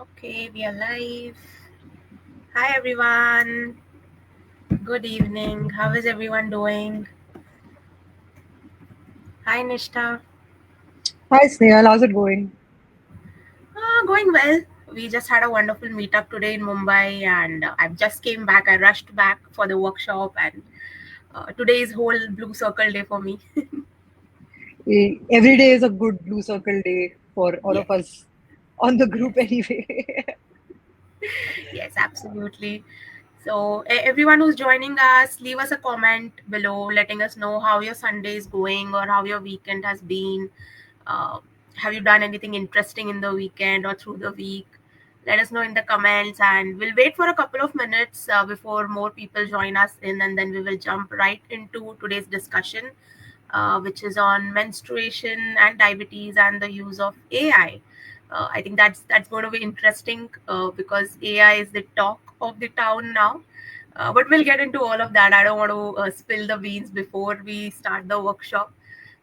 Okay, we are live. Hi everyone. Good evening. How is everyone doing? Hi Nishta. Hi Snehal, how's it going? Going well. We just had a wonderful meetup today in Mumbai, and I just came back. I rushed back for the workshop, and today is whole Blue Circle day for me. Every day is a good blue circle day for all Yes, of us on the group yes, anyway. yes, absolutely. So, everyone who's joining us, leave us a comment below, letting us know how your Sunday is going or how your weekend has been. Uh, have you done anything interesting in the weekend or through the week? Let us know in the comments, and we'll wait for a couple of minutes before more people join us in, and then we will jump right into today's discussion, which is on menstruation and diabetes and the use of AI. I think that's going to be interesting because AI is the talk of the town now. But we'll get into all of that. I don't want to spill the beans before we start the workshop.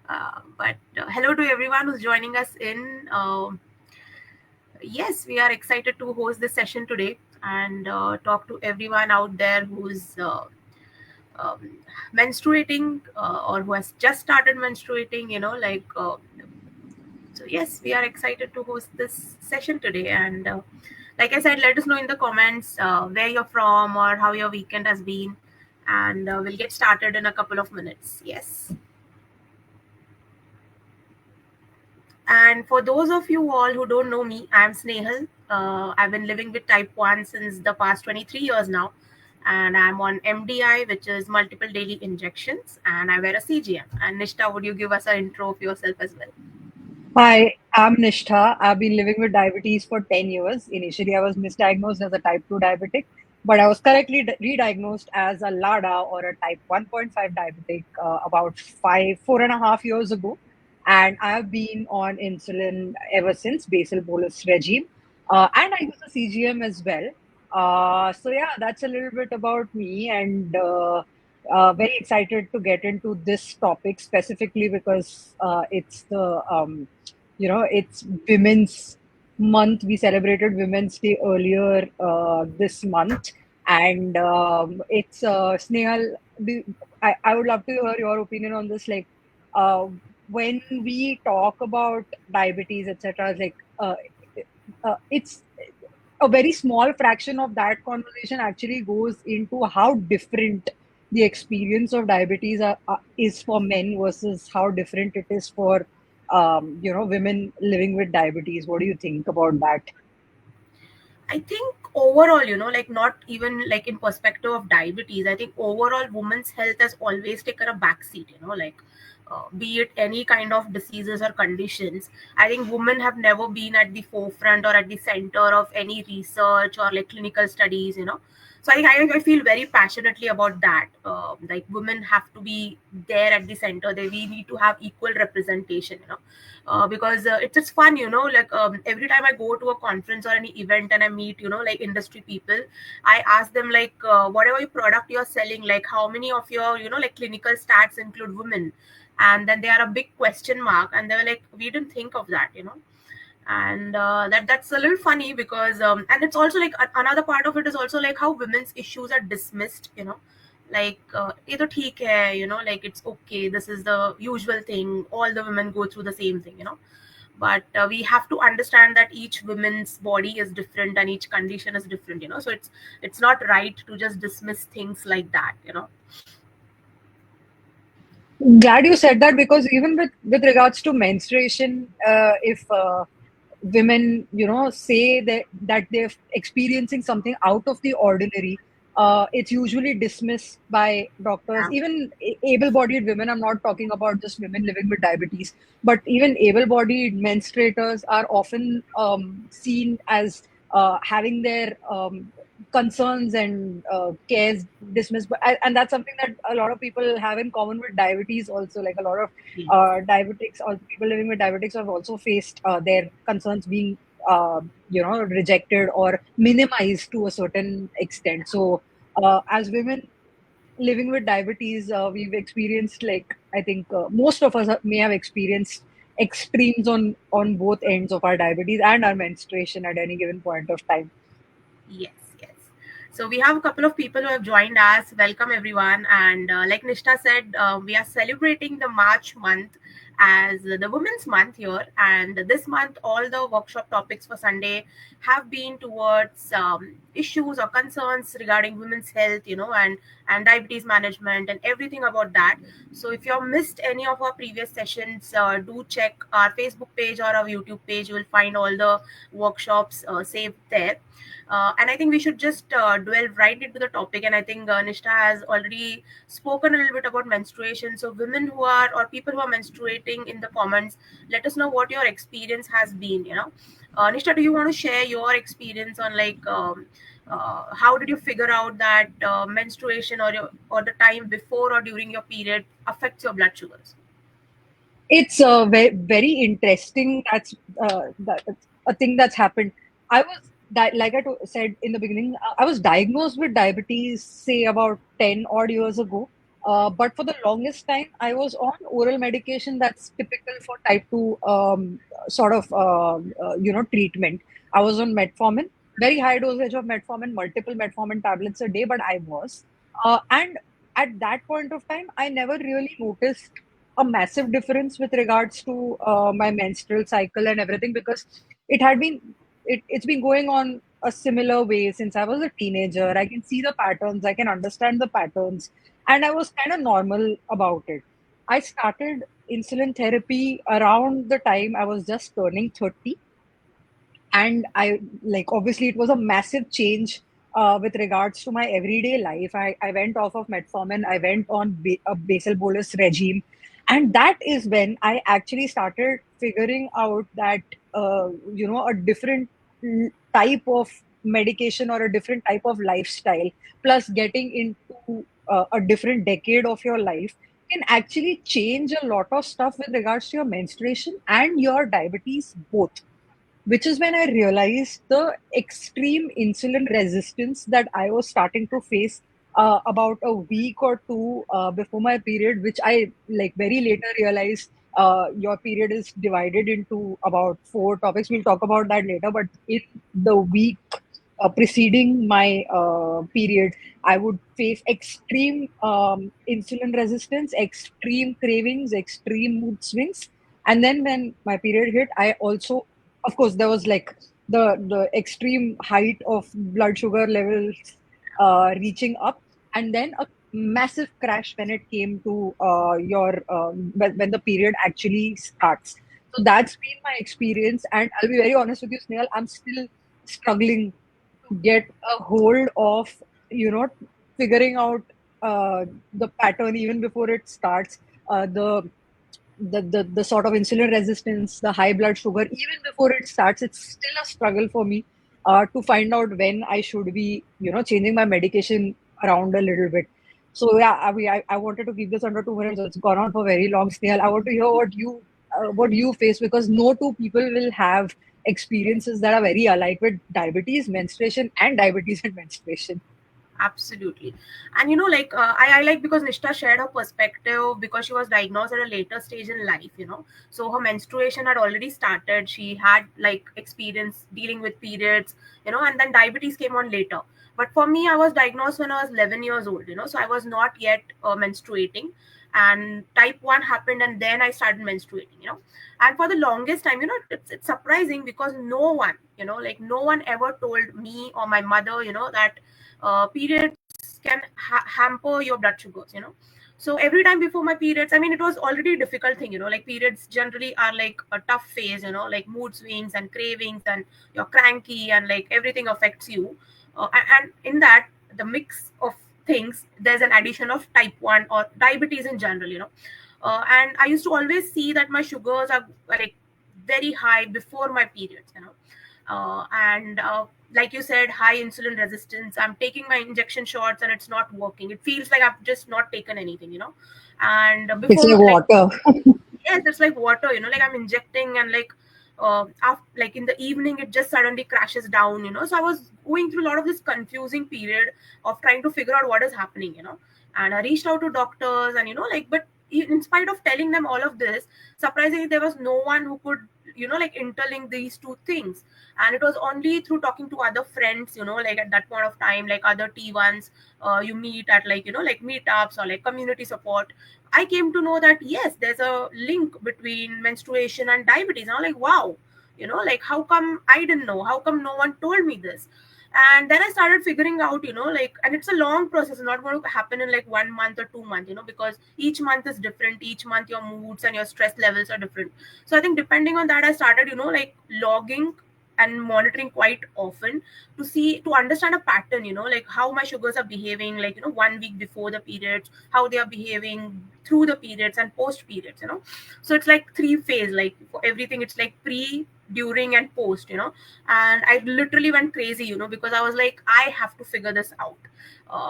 But hello to everyone who's joining us in. Yes, we are excited to host this session today and talk to everyone out there who's um, menstruating or who has just started menstruating. So yes, we are excited to host this session today. And like I said, let us know in the comments where you're from or how your weekend has been, and we'll get started in a couple of minutes. Yes. And for those of you all who don't know me, I'm Snehal. I've been living with type 1 since the past 23 years now. And I'm on MDI, which is multiple daily injections, and I wear a CGM. And Nishta, would you give us an intro of yourself as well? Hi, I'm Nishtha. I've been living with diabetes for 10 years. Initially, I was misdiagnosed as a type 2 diabetic, but I was correctly re-diagnosed as a LADA or a type 1.5 diabetic about 4.5 years ago. And I've been on insulin ever since, basal bolus regime. And I use a CGM as well. So yeah, that's a little bit about me, and very excited to get into this topic specifically because it's it's Women's Month. We celebrated Women's Day earlier this month, and it's Snehal. I would love to hear your opinion on this. Like, uh, when we talk about diabetes, etc., it's a very small fraction of that conversation actually goes into how different the experience of diabetes is for men versus how different it is for women living with diabetes. What do you think about that? I think overall, like not even like in perspective of diabetes, I think overall women's health has always taken a backseat, be it any kind of diseases or conditions. I think women have never been at the forefront or at the center of any research or like clinical studies, So I feel very passionately about that. Like women have to be there at the center. We need to have equal representation, because it's just fun, like every time I go to a conference or any event and I meet, like industry people, I ask them like whatever your product you're selling, like how many of your, like clinical stats include women, and then they are a big question mark, and they were like, we didn't think of that, and that's a little funny because and it's also like another part of it is also like how women's issues are dismissed, like ये तो ठीक है, like it's okay, this is the usual thing, all the women go through the same thing, but we have to understand that each woman's body is different and each condition is different, so it's not right to just dismiss things like that, Glad you said that, because even with regards to menstruation, if women say that they're experiencing something out of the ordinary, it's usually dismissed by doctors. Yeah. Even able-bodied women, I'm not talking about just women living with diabetes, but even able-bodied menstruators are often seen as having their concerns and cares dismissed. And that's something that a lot of people have in common with diabetes also. Like, a lot of Yes. diabetics or people living with diabetics have also faced their concerns being rejected or minimized to a certain extent. So as women living with diabetes, we've experienced, like, I think most of us may have experienced extremes on both ends of our diabetes and our menstruation at any given point of time. Yes, yes. So we have a couple of people who have joined us. Welcome everyone. And like Nishta said, we are celebrating the March month as the Women's Month here. And this month, all the workshop topics for Sunday have been towards issues or concerns regarding women's health, and diabetes management and everything about that. So if you have missed any of our previous sessions, do check our Facebook page or our YouTube page. You will find all the workshops saved there. And I think we should just delve right into the topic. And I think Nishta has already spoken a little bit about menstruation. So, women who are or people who are menstruating in the comments, let us know what your experience has been. Nishta, do you want to share your experience on how did you figure out that menstruation or the time before or during your period affects your blood sugars? It's very interesting. That's a thing that's happened. I was like said in the beginning, I was diagnosed with diabetes, say about 10 odd years ago. But for the longest time, I was on oral medication that's typical for type 2 sort of treatment. I was on metformin, very high dosage of metformin, multiple metformin tablets a day, but I was. And at that point of time, I never really noticed a massive difference with regards to my menstrual cycle and everything, because it had been it's been going on a similar way since I was a teenager. I can see the patterns, I can understand the patterns, and I was kind of normal about it. I started insulin therapy around the time I was just turning 30, and I like obviously it was a massive change with regards to my everyday life. I went off of metformin, I went on a basal bolus regime, and that is when I actually started figuring out that a different type of medication or a different type of lifestyle, plus getting into a different decade of your life, can actually change a lot of stuff with regards to your menstruation and your diabetes both, which is when I realized the extreme insulin resistance that I was starting to face about a week or two before my period, which I like very later realized your period is divided into about four topics. We'll talk about that later. But in the week preceding my period, I would face extreme insulin resistance, extreme cravings, extreme mood swings. And then when my period hit, I also, of course, there was like the extreme height of blood sugar levels reaching up, and then a massive crash when it came to your when the period actually starts. So that's been my experience, and I'll be very honest with you, Snehal, I'm still struggling to get a hold of you know figuring out the pattern even before it starts. The sort of insulin resistance, the high blood sugar, even before it starts, it's still a struggle for me to find out when I should be, changing my medication around a little bit. So yeah, I mean, I wanted to keep this under 2 minutes. It's gone on for very long, Snehal. I want to hear what you face, because no two people will have experiences that are very alike with diabetes, menstruation, and diabetes and menstruation. Absolutely. And I like because Nishta shared her perspective because she was diagnosed at a later stage in life. So her menstruation had already started. She had like experience dealing with periods, and then diabetes came on later. But for me, I was diagnosed when I was 11 years old, so I was not yet menstruating. And type 1 happened, and then I started menstruating. And for the longest time, it's surprising because like no one ever told me or my mother, that periods can hamper your blood sugars. So every time before my periods, I mean, it was already a difficult thing. Like periods generally are like a tough phase, like mood swings and cravings, and you're cranky, and like everything affects you. And in that, the mix of things, there's an addition of type 1 or diabetes in general. And I used to always see that my sugars are like very high before my periods. And like you said, high insulin resistance. I'm taking my injection shots and it's not working. It feels like I've just not taken anything. And It's before, like like, water. yes, it's like water. Like I'm injecting, and like like in the evening it just suddenly crashes down. So I was going through a lot of this confusing period of trying to figure out what is happening. And I reached out to doctors, and like, but in spite of telling them all of this, surprisingly there was no one who could, like interlink these two things. And it was only through talking to other friends, like at that point of time, like other T1s, you meet at, like, like meetups or like community support, I came to know that yes, there's a link between menstruation and diabetes. And I'm like, wow, like how come I didn't know? How come no one told me this? And then I started figuring out, like, and it's a long process. It's not going to happen in like 1 month or 2 months, because each month is different. Each month your moods and your stress levels are different. So I think depending on that, I started, like logging and monitoring quite often to see, to understand a pattern, like how my sugars are behaving, like, 1 week before the periods, how they are behaving through the periods and post periods. So it's like three phase, like for everything it's like pre, during and post. And I literally went crazy, because I was like, I have to figure this out.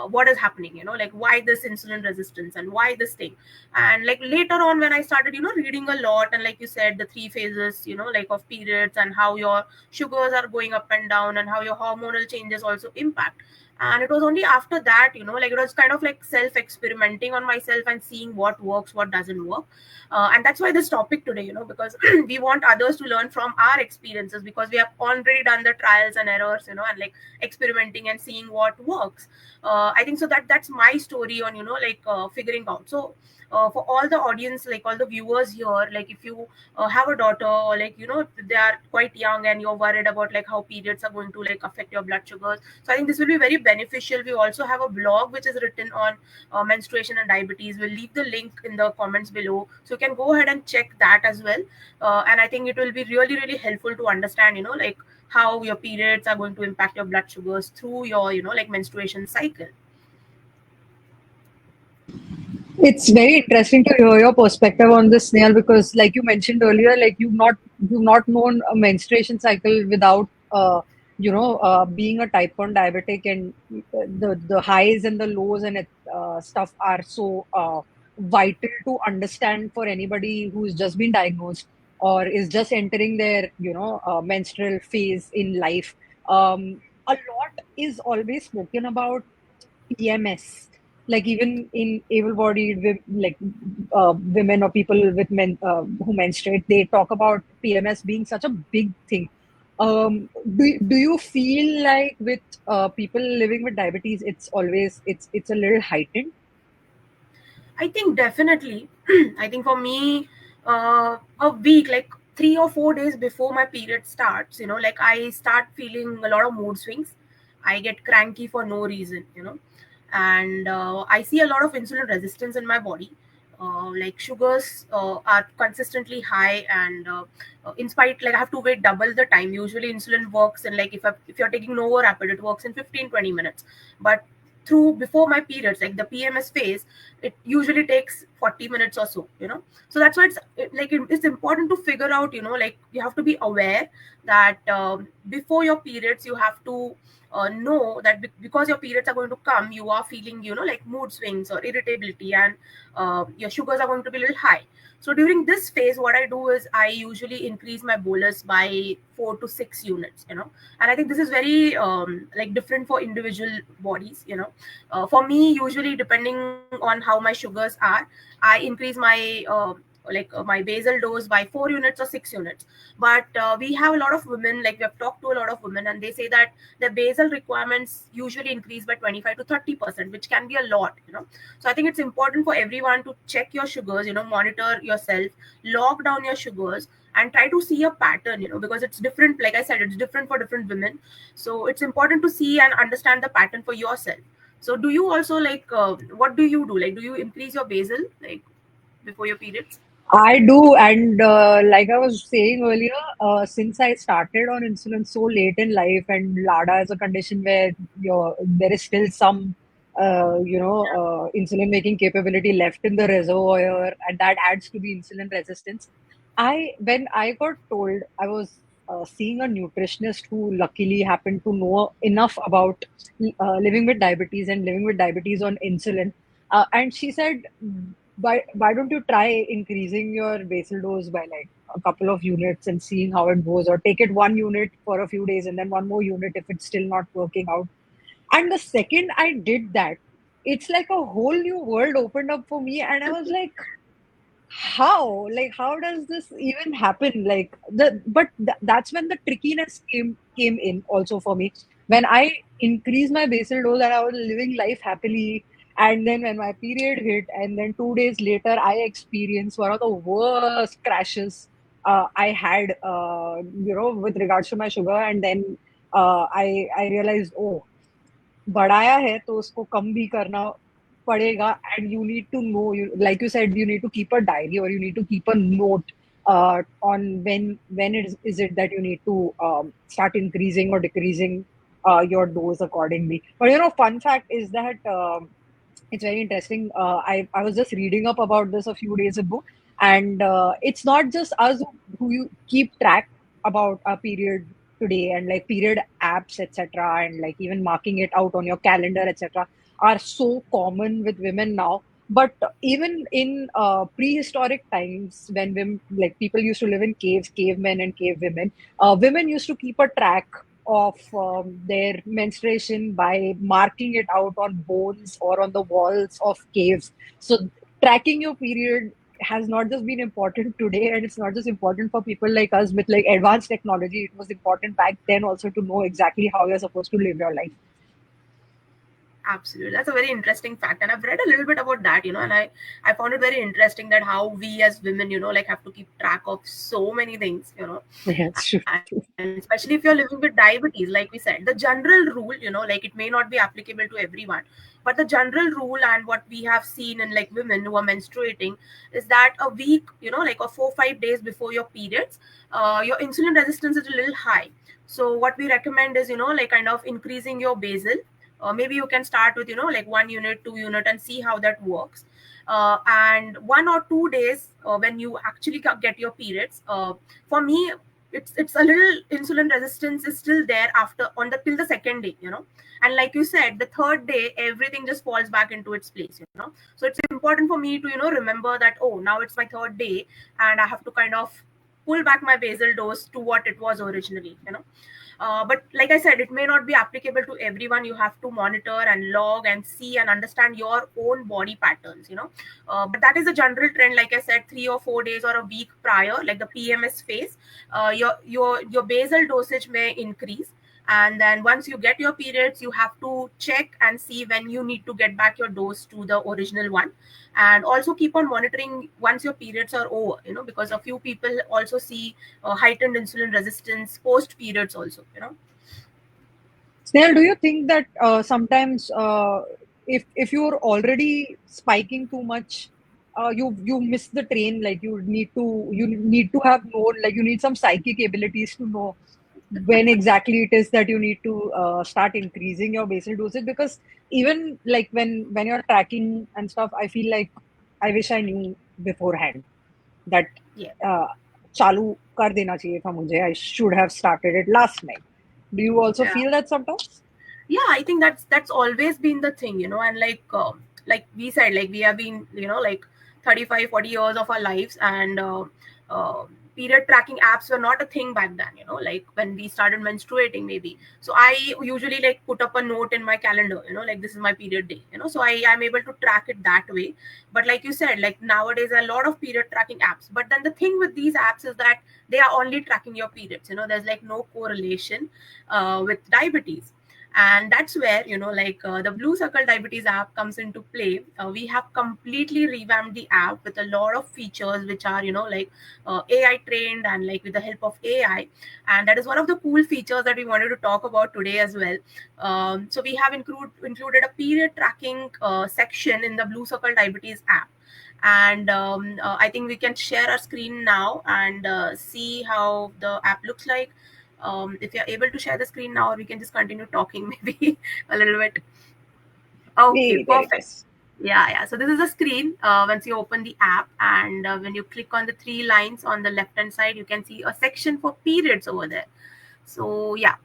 What is happening, like why this insulin resistance and why this thing. And like later on when I started, reading a lot, and like you said, the three phases, like of periods, and how your sugars are going up and down, and how your hormonal changes also impact. And it was only after that, like it was kind of like self experimenting on myself and seeing what works, what doesn't work. And that's why this topic today, because we want others to learn from our experiences, because we have already done the trials and errors, and like experimenting and seeing what works. I think so that's my story on, like figuring out. So for all the audience, like all the viewers here, like if you have a daughter, or like, they are quite young and you're worried about like how periods are going to like affect your blood sugars, so I think this will be very beneficial. We also have a blog which is written on menstruation and diabetes. We'll leave the link in the comments below, so you can go ahead and check that as well. And I think it will be really really helpful to understand, like how your periods are going to impact your blood sugars through your, like menstruation cycle. It's very interesting to hear your perspective on this, Snail, because like you mentioned earlier, like you've not known a menstruation cycle without being a type 1 diabetic, and the highs and the lows and stuff are so vital to understand for anybody who's just been diagnosed or is just entering their menstrual phase in life. A lot is always spoken about PMS, like even in able-bodied women or people with men who menstruate, they talk about PMS being such a big thing. Do you feel like with people living with diabetes, it's a little heightened? I think definitely. I think for me, a week, like 3 or 4 days before my period starts, like I start feeling a lot of mood swings. I get cranky for no reason, and I see a lot of insulin resistance in my body. Like sugars are consistently high, and in spite, like I have to wait double the time. Usually, insulin works, and like if you're taking Novo Rapid, it works in 15-20 minutes. But through before my periods, like the PMS phase, it usually takes 40 minutes or so. So that's why it's important to figure out, like you have to be aware that before your periods you have to know that because your periods are going to come, you are feeling, like mood swings or irritability, and your sugars are going to be a little high. So during this phase, what I do is I usually increase my bolus by 4 to 6 units, and I think this is very like different for individual bodies. For me, usually depending on how my sugars are, I increase my basal dose by 4 units or 6 units. But we have a lot of women, like we have talked to a lot of women, and they say that the basal requirements usually increase by 25 to 30%, which can be a lot. So I think it's important for everyone to check your sugars, monitor yourself, log down your sugars, and try to see a pattern, because it's different. Like I said, it's different for different women. So it's important to see and understand the pattern for yourself. So do you also like, what do you do? Like, do you increase your basal like before your periods? I do, and like I was saying earlier, since I started on insulin so late in life, and LADA is a condition where there is still some, insulin making capability left in the reservoir, and that adds to the insulin resistance. When I got told, I was seeing a nutritionist who luckily happened to know enough about living with diabetes and living with diabetes on insulin, and she said, why don't you try increasing your basal dose by like a couple of units and seeing how it goes, or take it 1 unit for a few days and then one more unit if it's still not working out. And the second I did that, it's like a whole new world opened up for me, and I was like, how, like, how does this even happen? Like, that's when the trickiness came in also for me. When I increased my basal dose and I was living life happily, and then when my period hit, and then 2 days later I experienced one of the worst crashes I had, with regards to my sugar. And then I realized, oh, बढ़ाया है तो उसको कम भी करना पड़ेगा. And you need to know, you like you said, you need to keep a diary, or you need to keep a note on when is it that you need to start increasing or decreasing your dose accordingly. But fun fact is that it's very interesting. I was just reading up about this a few days ago, and it's not just us who you keep track about our period today, and like period apps, etc., and like even marking it out on your calendar, etc., are so common with women now. But even in prehistoric times, when women, like people used to live in caves, cavemen and cave women, women used to keep a track of their menstruation by marking it out on bones or on the walls of caves. So tracking your period has not just been important today, and it's not just important for people like us with like advanced technology. It was important back then also to know exactly how you're supposed to live your life. Absolutely, that's a very interesting fact, and I've read a little bit about that, and I found it very interesting that how we as women, like have to keep track of so many things, Yes, true. and especially if you're living with diabetes, like we said, the general rule, like it may not be applicable to everyone, but the general rule and what we have seen in like women who are menstruating is that a week, like a 4 5 days before your periods, your insulin resistance is a little high. So what we recommend is, like kind of increasing your basal. Maybe you can start with like 1 unit 2 unit and see how that works. And 1 or 2 days when you actually get your periods, for me it's a little insulin resistance is still there after on the till the second day, and like you said, the third day everything just falls back into its place, so it's important for me to remember that, oh, now it's my third day and I have to kind of pull back my basal dose to what it was originally, but like I said, it may not be applicable to everyone. You have to monitor and log and see and understand your own body patterns, but that is a general trend. Like I said, 3 or 4 days or a week prior, like the PMS phase, your basal dosage may increase. And then once you get your periods, you have to check and see when you need to get back your dose to the original one, and also keep on monitoring once your periods are over, because a few people also see heightened insulin resistance post periods also, Snail, do you think that sometimes if you're already spiking too much, you miss the train? Like you need to have known, like you need some psychic abilities to know when exactly it is that you need to start increasing your basal dosage. Because even like when you're tracking and stuff, I feel like I wish I knew beforehand that yeah. uh, चालू कर देना चाहिए था मुझे. I should have started it last night. Do you also Yeah. feel that sometimes? Yeah, I think that's always been the thing, and like we said, like we have been, like 35 40 years of our lives, and uh, period tracking apps were not a thing back then, like when we started menstruating maybe. So I usually like put up a note in my calendar, like this is my period day, so I'm able to track it that way. But like you said, like nowadays a lot of period tracking apps, but then the thing with these apps is that they are only tracking your periods, there's like no correlation with diabetes. And that's where, like the Blue Circle Diabetes app comes into play. We have completely revamped the app with a lot of features which are, like AI trained and like with the help of AI. And that is one of the cool features that we wanted to talk about today as well. So we have included a period tracking section in the Blue Circle Diabetes app. And I think we can share our screen now and see how the app looks like. If you're able to share the screen now, or we can just continue talking maybe a little bit. Okay, There it perfect. is. Yeah. So this is the screen once you open the app, and when you click on the three lines on the left hand side, you can see a section for periods over there. So yeah,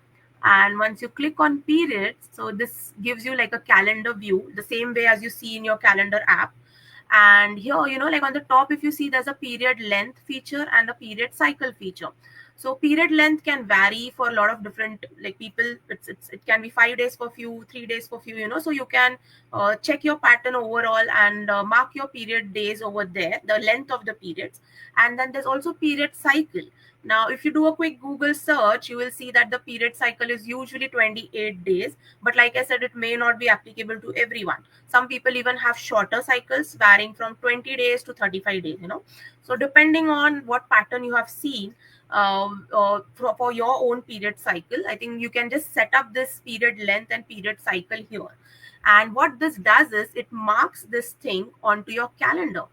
and once you click on periods, so this gives you like a calendar view, the same way as you see in your calendar app. And here, like on the top, if you see, there's a period length feature and a period cycle feature. So period length can vary for a lot of different like people. It can be 5 days for few, 3 days for few, so you can check your pattern overall and mark your period days over there, the length of the periods. And then there's also period cycle. Now if you do a quick Google search, you will see that the period cycle is usually 28 days, but like I said, it may not be applicable to everyone. Some people even have shorter cycles varying from 20 days to 35 days. So depending on what pattern you have seen for your own period cycle, I think you can just set up this period length and period cycle here. And what this does is it marks this thing onto your calendar.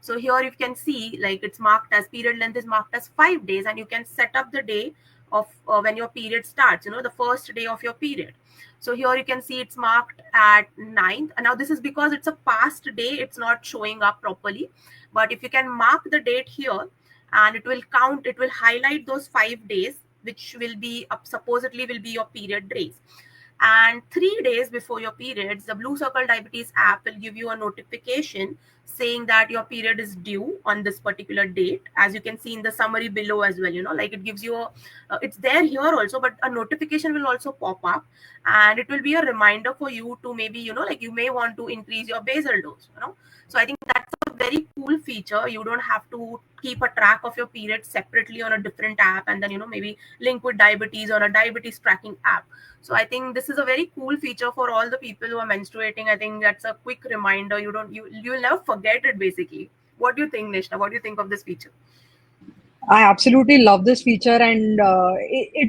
So here you can see like it's marked as period length is marked as 5 days, and you can set up the day of when your period starts, the first day of your period. So here you can see it's marked at 9th. And now this is because it's a past day, it's not showing up properly. But if you can mark the date here, and it will count, it will highlight those 5 days, which will be supposedly will be your period days. And 3 days before your periods, the Blue Circle Diabetes app will give you a notification saying that your period is due on this particular date. As you can see in the summary below as well, like it gives you it's there here also, but a notification will also pop up, and it will be a reminder for you to maybe, like you may want to increase your basal dose. So I think that's a very cool feature. You don't have to keep a track of your period separately on a different app and then, maybe link with diabetes or a diabetes tracking app. So I think this is a very cool feature for all the people who are menstruating. I think that's a quick reminder. You'll never forget it basically. What do you think, Nishna? What do you think of this feature? I absolutely love this feature, and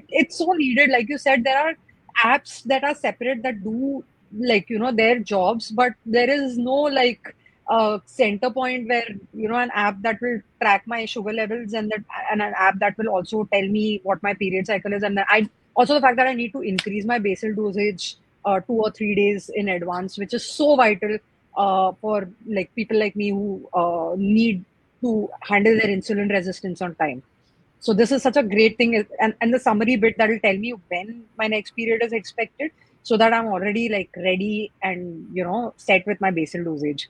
it's so needed. Like you said, there are apps that are separate that do like their jobs, but there is no like center point where an app that will track my sugar levels, and an app that will also tell me what my period cycle is, and I also the fact that I need to increase my basal dosage 2 or 3 days in advance, which is so vital for like people like me who need to handle their insulin resistance on time. So this is such a great thing, and the summary bit that will tell me when my next period is expected, so that I'm already like ready and set with my basal dosage.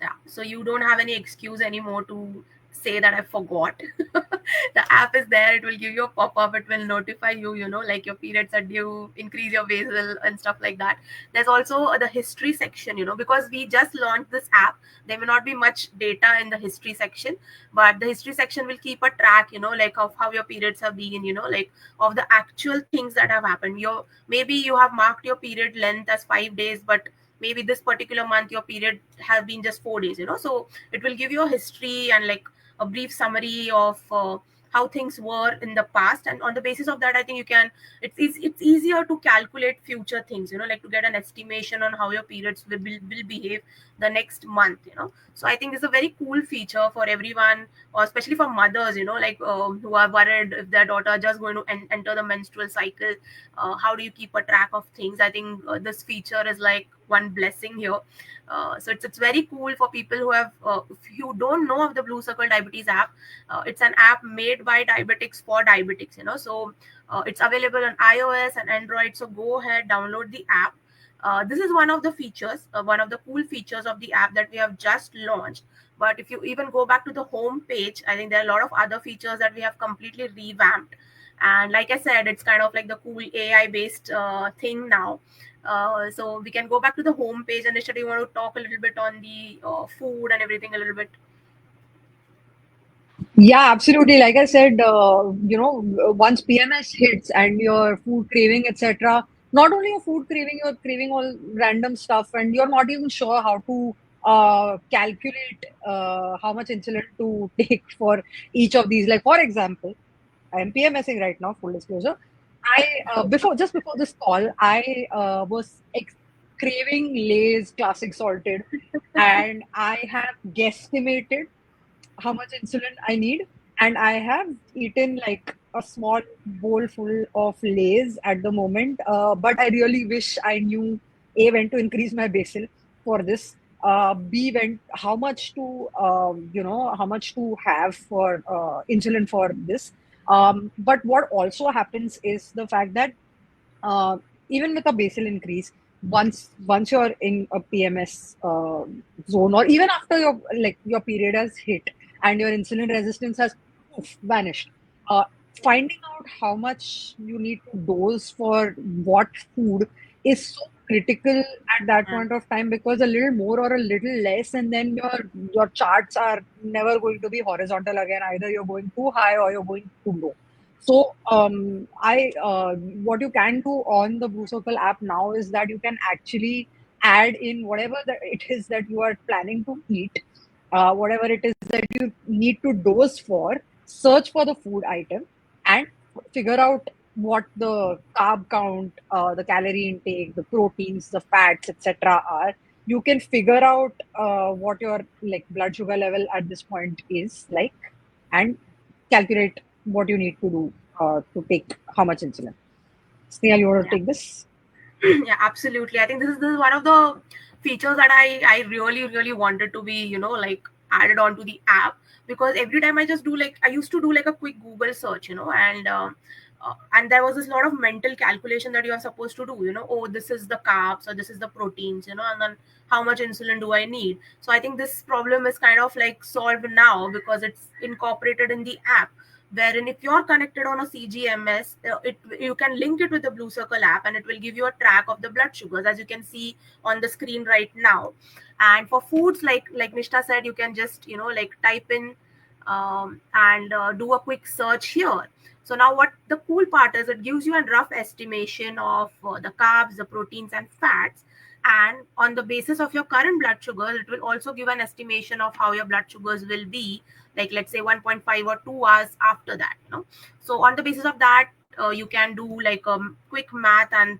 Yeah, so you don't have any excuse anymore to say that I forgot. The app is there, it will give you a pop-up, it will notify you, like your periods are due, increase your basal and stuff like that. There's also the history section, because we just launched this app, there may not be much data in the history section, but the history section will keep a track, like of how your periods have been, like of the actual things that have happened. Maybe you have marked your period length as 5 days, but maybe this particular month your period has been just 4 days, so it will give you a history and like a brief summary of how things were in the past, and on the basis of that I think you can it's easier to calculate future things, like to get an estimation on how your periods will behave the next month. So I think it's a very cool feature for everyone, or especially for mothers, like who are worried if their daughter are just going to enter the menstrual cycle. How do you keep a track of things? I think this feature is like one blessing here. So it's very cool for people who have if you don't know of the Blue Circle Diabetes app, it's an app made by diabetics for diabetics, so it's available on iOS and Android. So go ahead, download the app. This is one of the features, one of the cool features of the app that we have just launched. But if you even go back to the home page, I think there are a lot of other features that we have completely revamped. And like I said, it's kind of like the cool AI based thing now. So we can go back to the home page, and Nisha, do you want to talk a little bit on the food and everything a little bit? Yeah, absolutely. Like I said, once PMS hits and your food craving, etc., not only your food craving, you're craving all random stuff, and you're not even sure how to calculate how much insulin to take for each of these. Like, for example, I am PMSing right now, full disclosure. I before this call, I was craving Lay's classic salted, and I have guesstimated how much insulin I need, and I have eaten like a small bowl full of Lays at the moment. But I really wish I knew A, when to increase my basal for this. B, when how much to have for insulin for this. But what also happens is the fact that uh, even with a basal increase, once you're in a PMS zone, or even after your period has hit and your insulin resistance has vanished, uh, finding out how much you need to dose for what food is so critical at that Mm. point of time, because a little more or a little less, and then your charts are never going to be horizontal again. Either you're going too high or you're going too low. So I what you can do on the Blue Circle app now is that you can actually add in whatever it is that you are planning to eat, whatever it is that you need to dose for, search for the food item, and figure out what the carb count, the calorie intake, the proteins, the fats, etc. are. You can figure out what your like blood sugar level at this point is like, and calculate what you need to do to take how much insulin. Sneha, you want to Yeah. take this? Yeah, absolutely. I think this is one of the features that I really wanted to be, like added onto the app, because every time I just do like I used to do like a quick Google search, and there was this lot of mental calculation that you are supposed to do, oh, this is the carbs or this is the proteins, and then how much insulin do I need. So I think this problem is kind of like solved now because it's incorporated in the app, wherein if you're connected on a CGMS, you can link it with the Blue Circle app and it will give you a track of the blood sugars, as you can see on the screen right now. And for foods, like Nishta said, you can just like type in and do a quick search here. So now what the cool part is, it gives you a rough estimation of the carbs, the proteins and fats, and on the basis of your current blood sugars, it will also give an estimation of how your blood sugars will be, like let's say 1.5 or 2 hours after that. So on the basis of that, you can do like a quick math and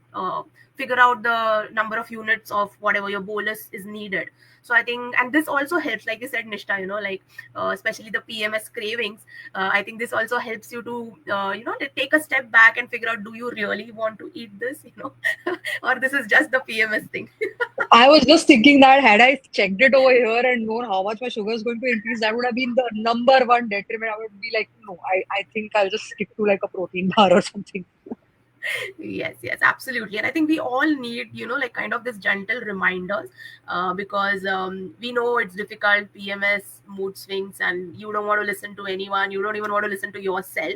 figure out the number of units of whatever your bolus is needed. So I think, and this also helps, like you said, Nishta, like especially the PMS cravings. I think this also helps you to take a step back and figure out, do you really want to eat this, or this is just the PMS thing. I was just thinking that had I checked it over here and known how much my sugar is going to increase, that would have been the number one detriment. I would be like, no, I think I'll just stick to like a protein bar or something. Yes, absolutely. And I think we all need, like kind of this gentle reminders, because we know it's difficult, PMS, mood swings, and you don't want to listen to anyone. You don't even want to listen to yourself.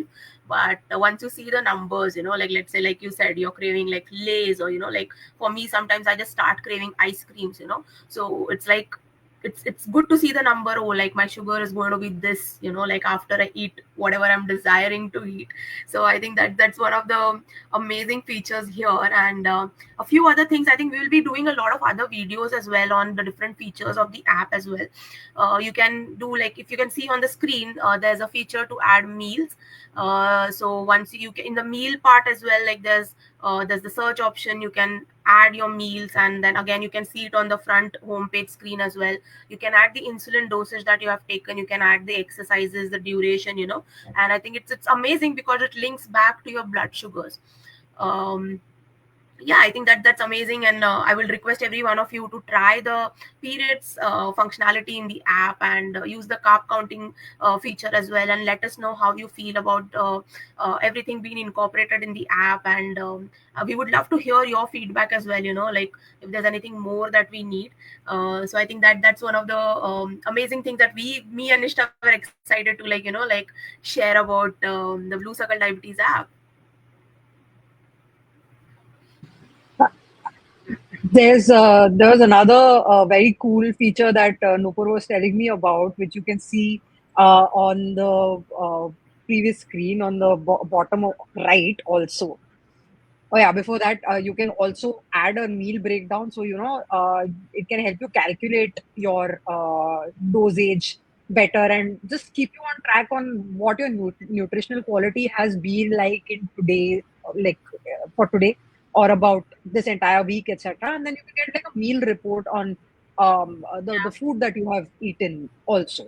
But once you see the numbers, like let's say, like you said, you're craving like Lays, or, like for me, sometimes I just start craving ice creams, So it's like, it's good to see the number. Oh, like my sugar is going to be this, like after I eat whatever I'm desiring to eat. So I think that's one of the amazing features here. And a few other things, I think we will be doing a lot of other videos as well on the different features of the app as well. You can do, like, if you can see on the screen, there's a feature to add meals. So once you in the meal part as well, like there's the search option. You can add your meals, and then again you can see it on the front homepage screen as well. You can add the insulin dosage that you have taken, you can add the exercises, the duration, and I think it's amazing because it links back to your blood sugars. um, yeah, I think that's amazing, and I will request every one of you to try the periods functionality in the app, and use the carb counting feature as well, and let us know how you feel about everything being incorporated in the app. And we would love to hear your feedback as well, like if there's anything more that we need. So I think that's one of the amazing things that me and Nishta were excited to, like, like share about the Blue Circle Diabetes app. There's another very cool feature that Nupur was telling me about, which you can see on the previous screen on the bottom right also. Oh yeah, before that, you can also add a meal breakdown. So, it can help you calculate your dosage better and just keep you on track on what your nutritional quality has been like in today, like for today, or about this entire week, etc. And then you can get like a meal report on the food that you have eaten also.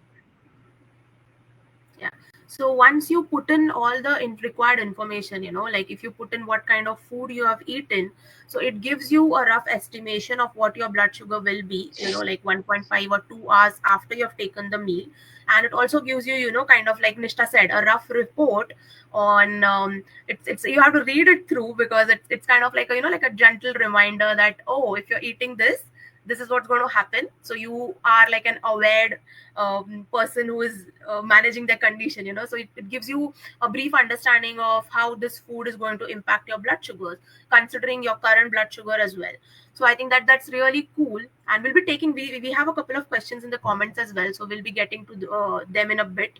Yeah. So once you put in all the required information, like if you put in what kind of food you have eaten, so it gives you a rough estimation of what your blood sugar will be, like 1.5 or 2 hours after you have taken the meal. And it also gives you, kind of like Nishta said, a rough report on it's you have to read it through, because it's kind of like a, like a gentle reminder that, oh, if you're eating this, this is what's going to happen. So you are like an aware person who is managing their condition, so it gives you a brief understanding of how this food is going to impact your blood sugars, considering your current blood sugar as well. So I think that that's really cool, and we'll be taking, we have a couple of questions in the comments as well, so we'll be getting to them in a bit.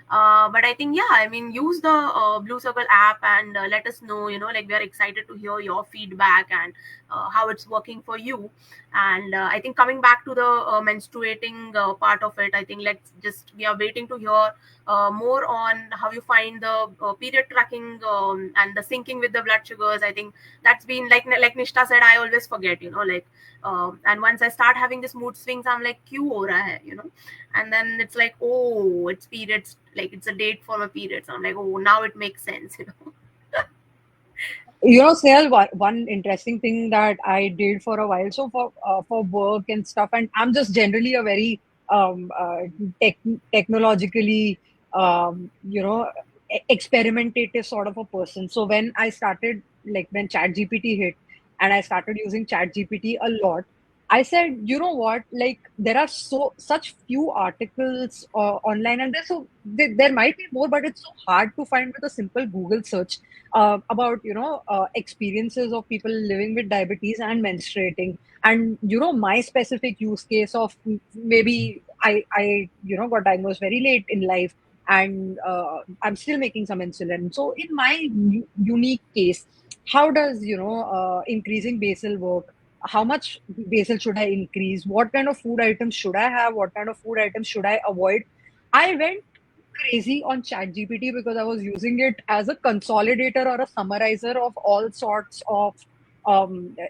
But I think, yeah, I mean, use the Blue Circle app and let us know, like we are excited to hear your feedback and how it's working for you. And I think coming back to the menstruating part of it, I think we are waiting to hear more on how you find the period tracking and the syncing with the blood sugars. I think that's been like Nishta said, I always forget, like and once I start having this mood swings, I'm like, "Kyun ho raha hai?" And then it's like, oh, it's periods, like it's a date for my periods. I'm like, oh, now it makes sense. Snehal, one interesting thing that I did for a while, so for work and stuff, and I'm just generally a very um, uh, tech, technologically, experimentative sort of a person. So when I started, like when ChatGPT hit, and I started using ChatGPT a lot, I said, you know what? Like there are such few articles online, and there might be more, but it's so hard to find with a simple Google search about experiences of people living with diabetes and menstruating, and my specific use case of maybe I got diagnosed very late in life, and I'm still making some insulin. So in my unique case, how does increasing basal work? How much basal should I increase? What kind of food items should I have? What kind of food items should I avoid? I went crazy on ChatGPT because I was using it as a consolidator or a summarizer of all sorts of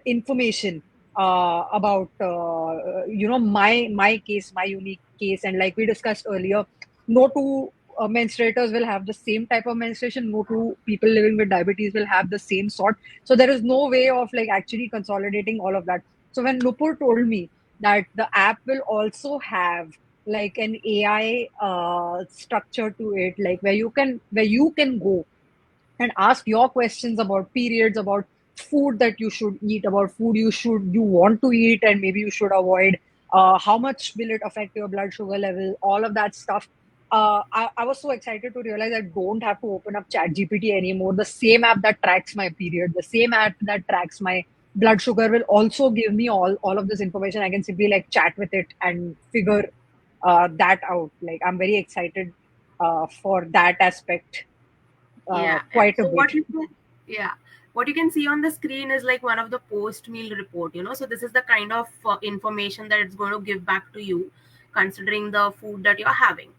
information about my case, my unique case, and like we discussed earlier, no two menstruators will have the same type of menstruation. No two people living with diabetes will have the same sort. So there is no way of like actually consolidating all of that. So when Nupur told me that the app will also have like an AI structure to it, like where you can go and ask your questions about periods, about food that you should eat, about food you want to eat, and maybe you should avoid. How much will it affect your blood sugar level? All of that stuff. I was so excited to realize I don't have to open up ChatGPT anymore. The same app that tracks my period, the same app that tracks my blood sugar will also give me all of this information. I can simply like chat with it and figure that out. Like I'm very excited for that aspect Yeah. quite a So bit. yeah, what you can see on the screen is like one of the post meal report. So this is the kind of information that it's going to give back to you, considering the food that you're having.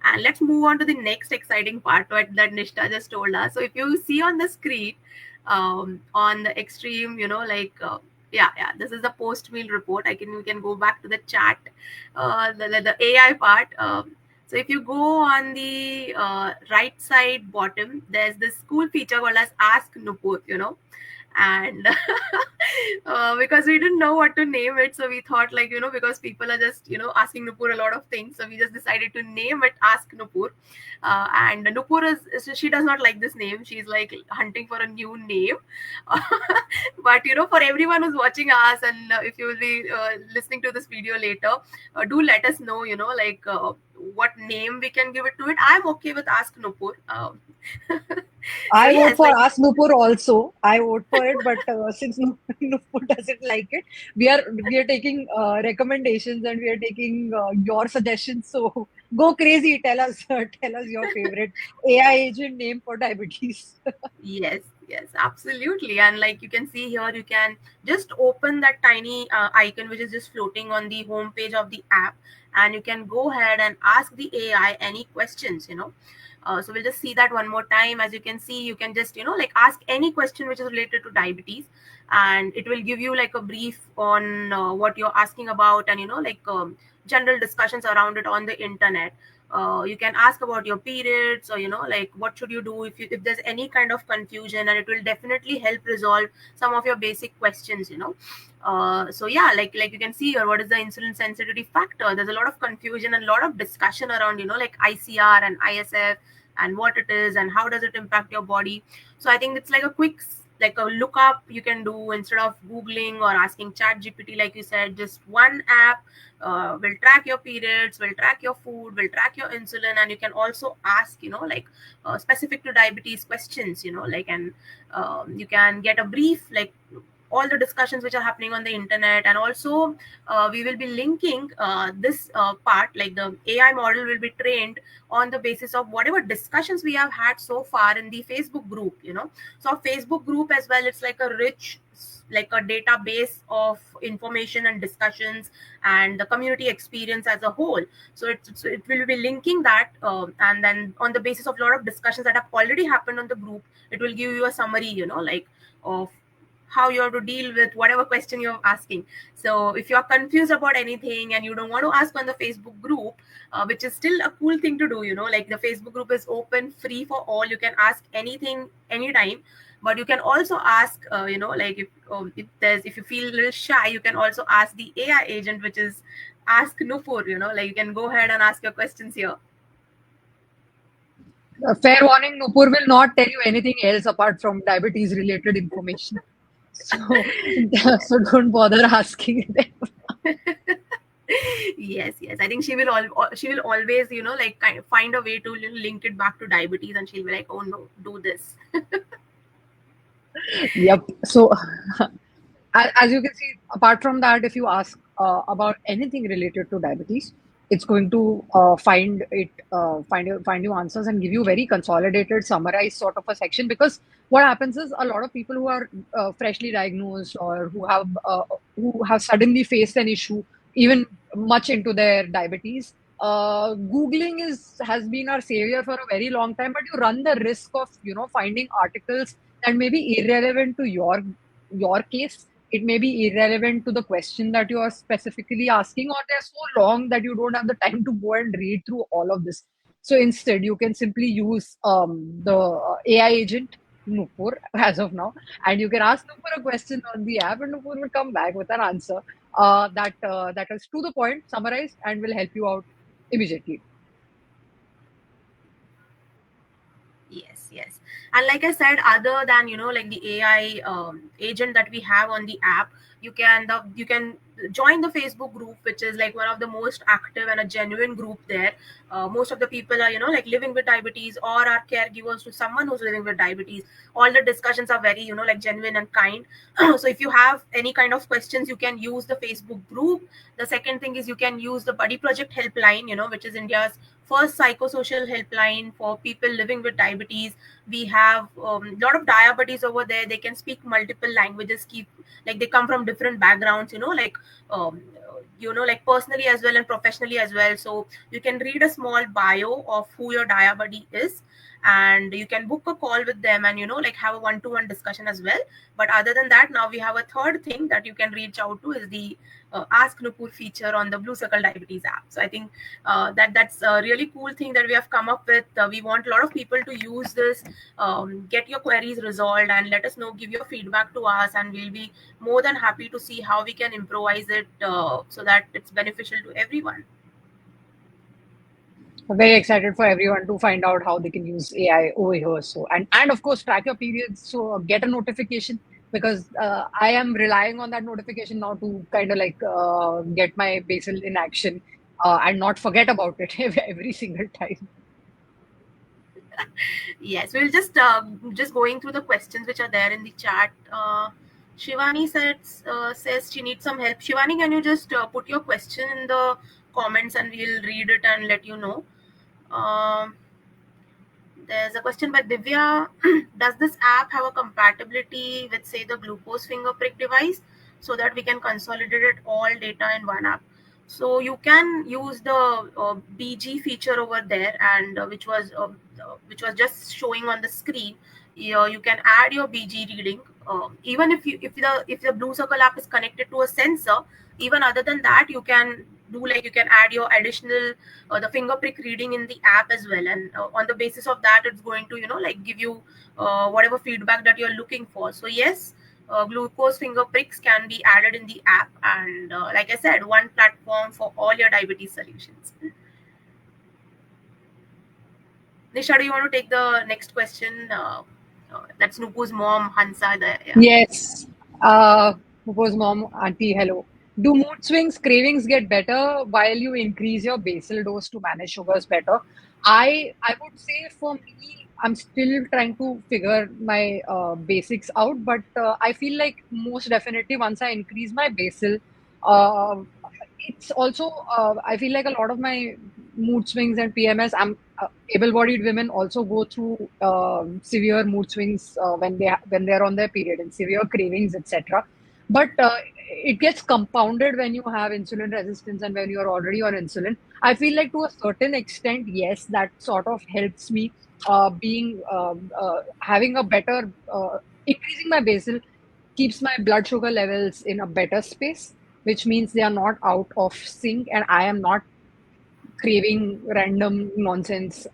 And let's move on to the next exciting part that Nishta just told us. So if you see on the screen, on the extreme, yeah, this is the post meal report. We can go back to the chat, the AI part. So if you go on the right side bottom, there's this cool feature called as Ask Nupur. And because we didn't know what to name it, so we thought like, because people are just, asking Nupur a lot of things, so we just decided to name it Ask Nupur. And Nupur she does not like this name. She's like hunting for a new name. But for everyone who's watching us, and if you will be listening to this video later, do let us know, like what name we can give it to it. I'm okay with Ask Nupur. So I vote yes, for like, Ask Nupur also. I vote for it, but since Nupur doesn't like it, we are taking recommendations, and we are taking your suggestions. So go crazy. Tell us your favorite AI agent name for diabetes. yes, absolutely. And like you can see here, you can just open that tiny icon which is just floating on the home page of the app, and you can go ahead and ask the AI any questions. So we'll just see that one more time. As you can see, you can just like ask any question which is related to diabetes, and it will give you like a brief on what you're asking about, and like general discussions around it on the internet. You can ask about your periods, or like what should you do if there's any kind of confusion, and it will definitely help resolve some of your basic questions. So yeah, like you can see here, what is the insulin sensitivity factor? There's a lot of confusion and a lot of discussion around like ICR and ISF, and what it is and how does it impact your body. So I think it's like a quick like a lookup you can do instead of googling or asking chat gpt. Like you said, just one app will track your periods, will track your food, will track your insulin, and you can also ask, like specific to diabetes questions, like, and you can get a brief, like all the discussions which are happening on the internet. And also we will be linking this part, like the AI model will be trained on the basis of whatever discussions we have had so far in the Facebook group. So Facebook group as well, it's like a rich, like a database of information and discussions and the community experience as a whole. So it will be linking that, and then on the basis of a lot of discussions that have already happened on the group, it will give you a summary, like of how you have to deal with whatever question you're asking. So if you're confused about anything and you don't want to ask on the Facebook group, which is still a cool thing to do, like the Facebook group is open, free for all. You can ask anything, anytime. But you can also ask, like if you feel a little shy, you can also ask the AI agent, which is Ask Nupur. Like you can go ahead and ask your questions here. Fair warning, Nupur will not tell you anything else apart from diabetes related information. So, so don't bother asking them. Yes, I think she will always, like kind of find a way to link it back to diabetes, and she'll be like, oh no, do this. Yep. So, as you can see, apart from that, if you ask about anything related to diabetes, it's going to find you answers and give you very consolidated, summarized sort of a section. Because what happens is a lot of people who are freshly diagnosed or who have suddenly faced an issue, even much into their diabetes. Googling has been our savior for a very long time, but you run the risk of finding articles that may be irrelevant to your case. It may be irrelevant to the question that you are specifically asking, or they're so long that you don't have the time to go and read through all of this. So instead, you can simply use the AI agent Nupur as of now, and you can ask Nupur a question on the app, and Nupur will come back with an answer that is to the point, summarized, and will help you out immediately. Yes. And like I said, other than like the AI agent that we have on the app, you can join the Facebook group, which is like one of the most active and a genuine group there. Most of the people are like living with diabetes or are caregivers to someone who's living with diabetes. All the discussions are very like genuine and kind. So if you have any kind of questions, you can use the Facebook group. The second thing is you can use the Buddy Project helpline, which is India's first psychosocial helpline for people living with diabetes. We have a lot of diabetes over there. They can speak multiple languages, like they come from different backgrounds, like um, like personally as well and professionally as well. So you can read a small bio of who your diabetes is, and you can book a call with them and like have a one-to-one discussion as well. But other than that, now we have a third thing that you can reach out to, is the Ask Nupur feature on the Blue Circle Diabetes app. So I think that's a really cool thing that we have come up with. We want a lot of people to use this, get your queries resolved, and let us know, give your feedback to us, and we'll be more than happy to see how we can improvise it so that it's beneficial to everyone. I'm very excited for everyone to find out how they can use AI over here. So, and of course, track your periods. So, get a notification, because I am relying on that notification now to kind of like get my basal in action and not forget about it every single time. Yes, we'll just going through the questions which are there in the chat. Shivani says she needs some help. Shivani, can you just put your question in the comments and we'll read it and let you know. Um, there's a question by Divya. Does this app have a compatibility with, say, the glucose finger prick device, so that we can consolidate it all data in one app? So you can use the BG feature over there, and which was just showing on the screen. You can add your BG reading, even if the Blue Circle app is connected to a sensor. Even other than that, you can do, like, you can add your additional the finger prick reading in the app as well, and on the basis of that, it's going to like give you whatever feedback that you're looking for. So yes, glucose finger pricks can be added in the app, and like I said, one platform for all your diabetes solutions. Nisha, do you want to take the next question? That's Nupu's mom, Hansa. Yeah. Yes. Who's mom, auntie, hello. Do mood swings, cravings get better while you increase your basal dose to manage sugars better? I would say for me, I'm still trying to figure my basics out, but I feel like most definitely once I increase my basal, uh, it's also I feel like a lot of my mood swings and PMS. I'm able-bodied women also go through severe mood swings when they're on their period and severe cravings, etc. But it gets compounded when you have insulin resistance and when you're already on insulin. I feel like to a certain extent, yes, that sort of helps me being having a better increasing my basal keeps my blood sugar levels in a better space, which means they are not out of sync and I am not craving random nonsense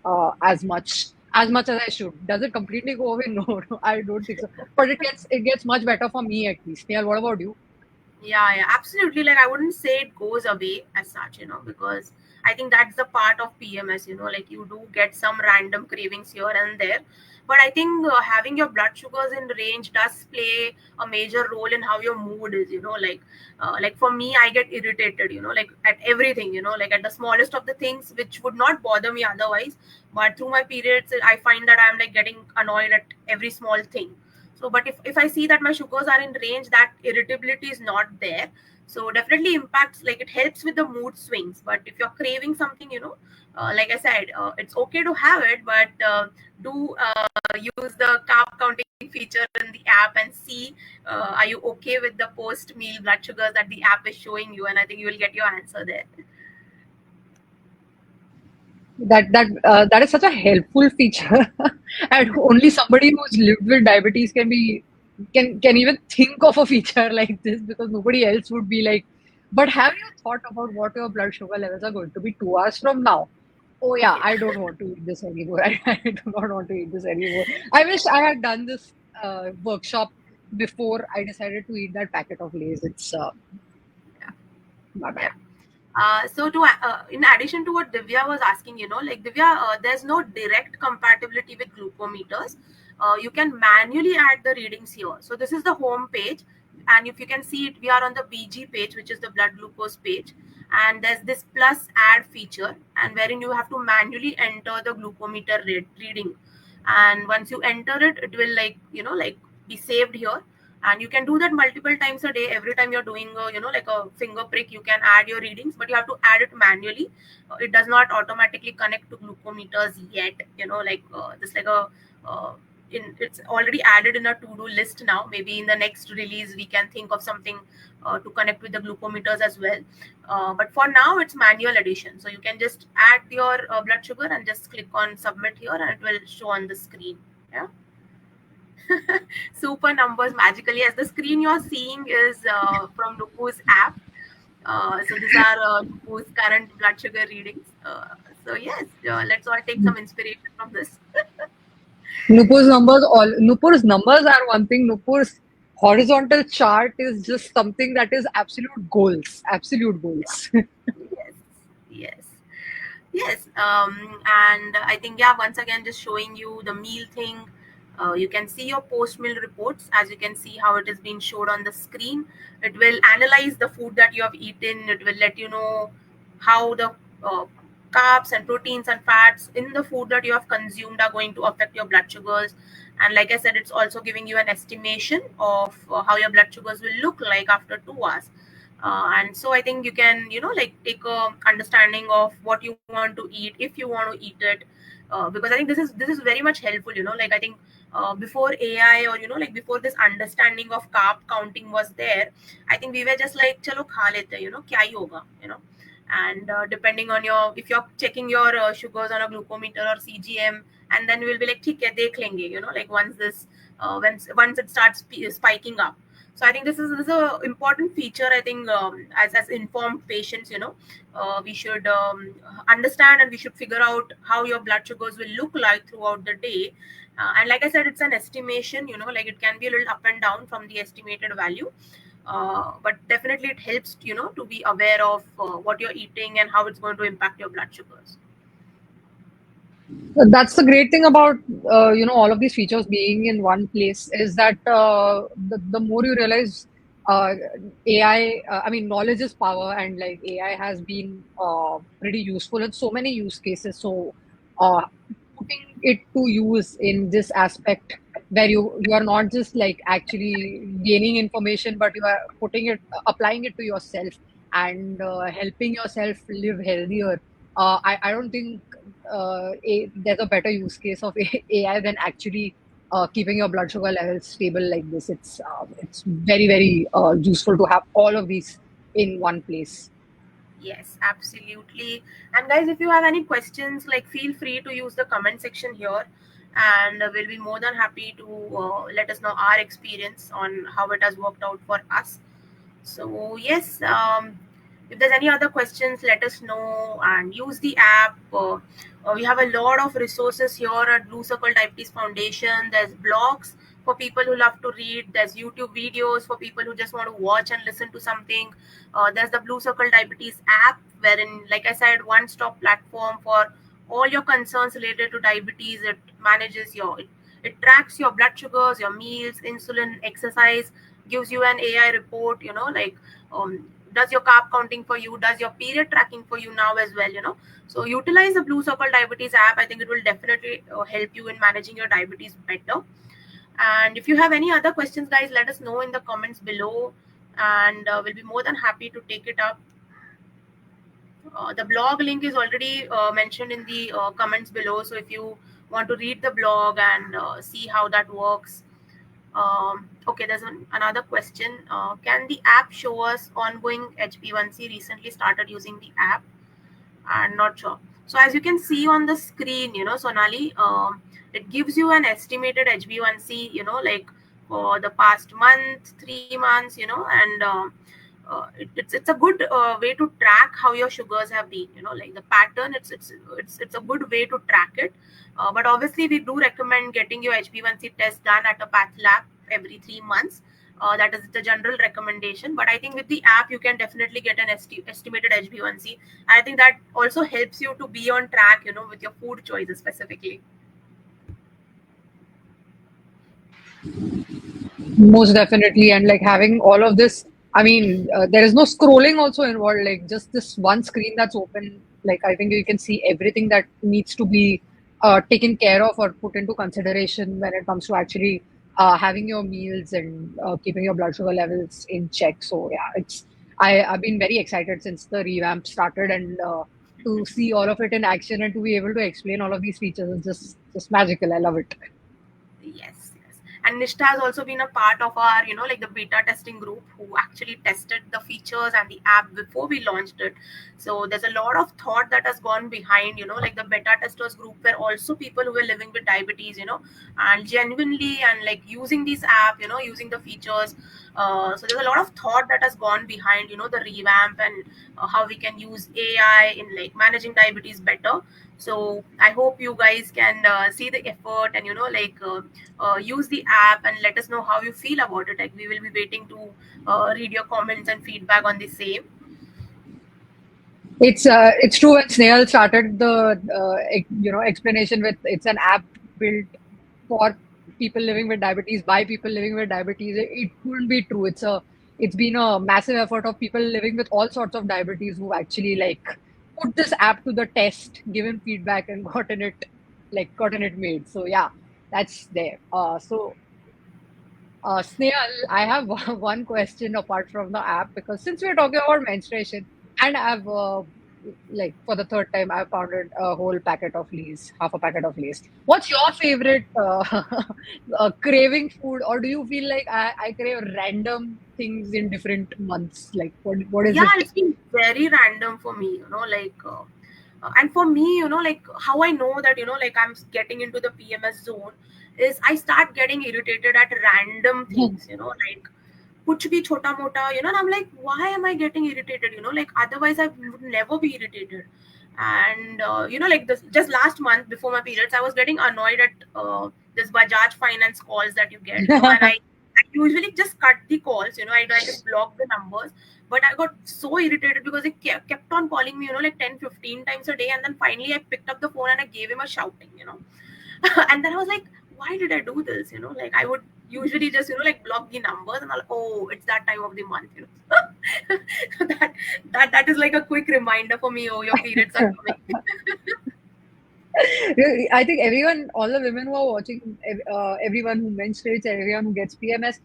as much as I should. Does it completely go away? No, no, I don't think so. But it gets much better for me at least. Yeah, what about you? Yeah, absolutely. Like, I wouldn't say it goes away as such, because I think that's the part of PMS, like you do get some random cravings here and there. But I think having your blood sugars in range does play a major role in how your mood is, like for me, I get irritated, like at everything, like at the smallest of the things, which would not bother me otherwise. But through my periods, I find that I'm like getting annoyed at every small thing. So but if I see that my sugars are in range, that irritability is not there. So definitely impacts, like it helps with the mood swings. But if you're craving something, like I said, it's okay to have it, but do use the carb counting feature in the app and see, are you okay with the post meal blood sugars that the app is showing you, and I think you will get your answer there. That is such a helpful feature, and only somebody who's lived with diabetes can even think of a feature like this because nobody else would be like. But have you thought about what your blood sugar levels are going to be 2 hours from now? Oh yeah, I don't want to eat this anymore. I do not want to eat this anymore. I wish I had done this workshop before I decided to eat that packet of Lay's. It's Yeah. my Yeah. bad. So to in addition to what Divya was asking, like Divya, there's no direct compatibility with glucometers. You can manually add the readings here. So this is the home page, and if you can see it, we are on the BG page, which is the blood glucose page, and there's this plus add feature, and wherein you have to manually enter the glucometer reading, and once you enter it, it will like be saved here, and you can do that multiple times a day. Every time you're doing like a finger prick, you can add your readings, but you have to add it manually. It does not automatically connect to glucometers yet, like this like a it's already added in a to-do list now. Maybe in the next release we can think of something to connect with the glucometers as well, but for now it's manual addition. So you can just add your blood sugar and just click on submit here, and it will show on the screen. Yeah. Super numbers magically, as the screen you're seeing is from Nupu's app. So these are Nupu's current blood sugar readings. So yes, let's all take some inspiration from this. Nupur's numbers are one thing. Nupur's horizontal chart is just something that is absolute Yeah. goals. Yes. Yes. Yes. And I think, yeah, once again, just showing you the meal thing. You can see your post meal reports, as you can see how it is being showed on the screen. It will analyze the food that you have eaten. It will let you know how the uh, carbs and proteins and fats in the food that you have consumed are going to affect your blood sugars. And like I said, it's also giving you an estimation of how your blood sugars will look like after 2 hours. And so I think you can like take a understanding of what you want to eat, if you want to eat it, because I think this is very much helpful. Like I think before AI, or like before this understanding of carb counting was there, I think we were just like chalo kha lete, kya hi hoga, and depending on your, if you're checking your sugars on a glucometer or CGM, and then we'll be like theek hai dekh lenge, like once this once it starts spiking up. So I think this is a important feature. I think as informed patients, we should understand, and we should figure out how your blood sugars will look like throughout the day. And like I said, it's an estimation. Like it can be a little up and down from the estimated value, but definitely it helps to be aware of what you're eating and how it's going to impact your blood sugars. That's the great thing about all of these features being in one place is that the more you realize uh, AI, I mean, knowledge is power, and like AI has been pretty useful in so many use cases. So, uh, putting it to use in this aspect where you are not just like actually gaining information, but you are putting it, applying it to yourself and helping yourself live healthier. I don't think there's a better use case of AI than actually keeping your blood sugar levels stable like this. It's very very useful to have all of these in one place. Yes, absolutely. And guys, if you have any questions, like feel free to use the comment section here, and we'll be more than happy to let us know our experience on how it has worked out for us. So yes, if there's any other questions, let us know and use the app. We have a lot of resources here at Blue Circle Diabetes Foundation. There's blogs for people who love to read. There's YouTube videos for people who just want to watch and listen to something. There's the Blue Circle Diabetes app, wherein, like I said, one-stop platform for all your concerns related to diabetes. It manages it tracks your blood sugars, your meals, insulin, exercise, gives you an AI report, does your carb counting for you, does your period tracking for you now as well. So utilize the Blue Circle Diabetes app. I think it will definitely help you in managing your diabetes better. And if you have any other questions, guys, let us know in the comments below, and we'll be more than happy to take it up. The blog link is already mentioned in the comments below. So if you want to read the blog and see how that works. Okay, there's another question. Can the app show us ongoing HB1C? Recently started using the app. I'm not sure. So as you can see on the screen, Sonali, it gives you an estimated HB1C, like for the past month, 3 months, and it's a good way to track how your sugars have been, like the pattern. It's a good way to track it. But obviously, we do recommend getting your HB1C test done at a path lab every 3 months. That is the general recommendation. But I think with the app, you can definitely get an estimated HB1C. I think that also helps you to be on track, with your food choices specifically. Most definitely, and like having all of this, I mean, there is no scrolling also involved. Like just this one screen that's open. Like I think you can see everything that needs to be taken care of or put into consideration when it comes to actually having your meals and keeping your blood sugar levels in check. So yeah, I've been very excited since the revamp started, and to see all of it in action and to be able to explain all of these features is just magical. I love it. Yes, yes. And Nishta has also been a part of our, like the beta testing group who actually tested the features and the app before we launched it. So there's a lot of thought that has gone behind, like the beta testers group were also people who were living with diabetes, and genuinely and like using this app, using the features. So there's a lot of thought that has gone behind, the revamp and how we can use AI in like managing diabetes better. So I hope you guys can see the effort and use the app and let us know how you feel about it. Like we will be waiting to read your comments and feedback on the same. It's true when Snail started the explanation with it's an app built for people living with diabetes by people living with diabetes. It couldn't be true. It's been a massive effort of people living with all sorts of diabetes who actually like put this app to the test, given feedback and gotten it made. So yeah, that's there. Snehal, I have one question apart from the app because since we're talking about menstruation, and I've like for the third time I've pounded a whole packet of Lay's, half a packet of Lay's. What's your favorite craving food, or do you feel like I crave random things in different months? Like what is Yeah, it? it's been very random for me, and for me, like how I know that, like I'm getting into the PMS zone is I start getting irritated at random things, like kuch bhi chota mota, and I'm like, why am I getting irritated? Like otherwise I would never be irritated. And like this, just last month before my periods, I was getting annoyed at this Bajaj Finance calls that you get, and I usually just cut the calls, I just block the numbers. But I got so irritated because they kept on calling me, like 10-15 times a day. And then finally I picked up the phone and I gave him a shouting. And then I was like, why did I do this? Like I would usually just, like block the numbers and I'll, oh, it's that time of the month. that is like a quick reminder for me, oh, your periods are coming. I think everyone, all the women who are watching, everyone who menstruates, everyone who gets PMS,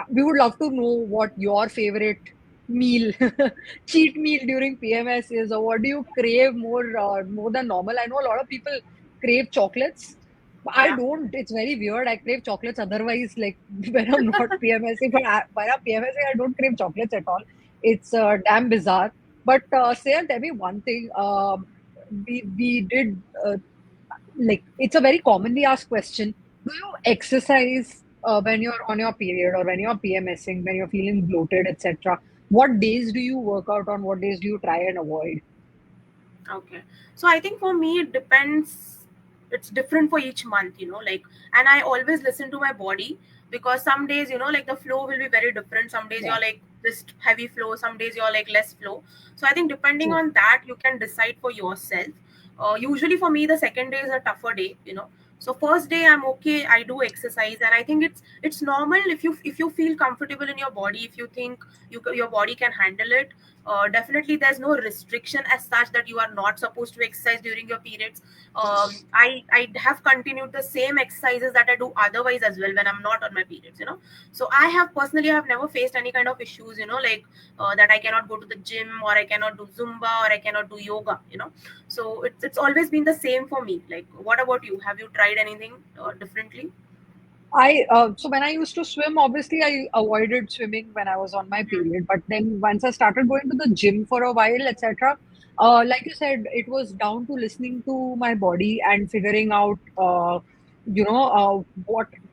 we would love to know what your favorite meal, cheat meal during PMS is, or what do you crave more than normal? I know a lot of people crave chocolates. I Yeah. don't. It's very weird. I crave chocolates otherwise, like when I'm not PMSing, but when I'm PMSing, I don't crave chocolates at all. It's damn bizarre. But Sayan, tell me one thing. We did like it's a very commonly asked question. Do you exercise when you're on your period or when you're PMSing, when you're feeling bloated, etc.? What days do you work out on? What days do you try and avoid? Okay. So I think for me it depends. It's different for each month, like, and I always listen to my body, because some days, like the flow will be very different. Some days Yeah, you're like just heavy flow, some days you're like less flow. So I think depending true. on that, you can decide for yourself. Usually for me, the second day is a tougher day. So first day I'm okay, I do exercise, and I think it's normal if you feel comfortable in your body, if you think your body can handle it. Definitely there's no restriction as such that you are not supposed to exercise during your periods. I have continued the same exercises that I do otherwise as well when I'm not on my periods. So I have never faced any kind of issues, like that I cannot go to the gym, or I cannot do Zumba, or I cannot do yoga. So it's always been the same for me. Like, what about you? Have you tried anything differently? I so when I used to swim, obviously I avoided swimming when I was on my period. But then once I started going to the gym for a while, etc., like you said, it was down to listening to my body and figuring out,